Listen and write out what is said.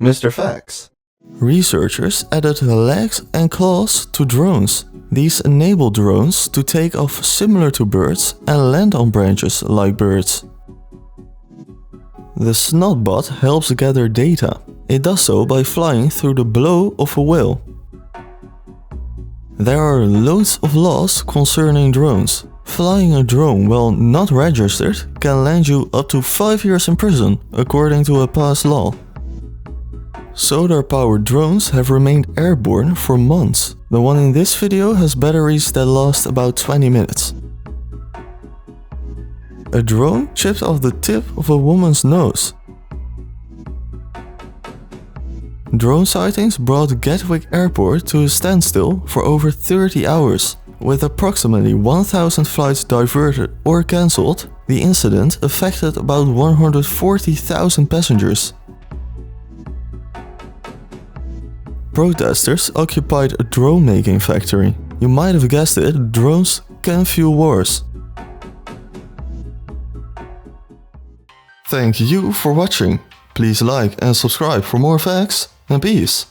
Mr. Facts. Researchers added legs and claws to drones. These enable drones to take off similar to birds and land on branches like birds. The snotbot helps gather data. It does so by flying through the blow of a whale. There are loads of laws concerning drones. Flying a drone while not registered can land you up to 5 years in prison, according to a past law. Solar-powered drones have remained airborne for months. The one in this video has batteries that last about 20 minutes. A drone chipped off the tip of a woman's nose. Drone sightings brought Gatwick Airport to a standstill for over 30 hours. With approximately 1,000 flights diverted or cancelled, the incident affected about 140,000 passengers. Protesters occupied a drone-making factory. You might have guessed it, drones can fuel wars. Thank you for watching. Please like and subscribe for more facts, and peace.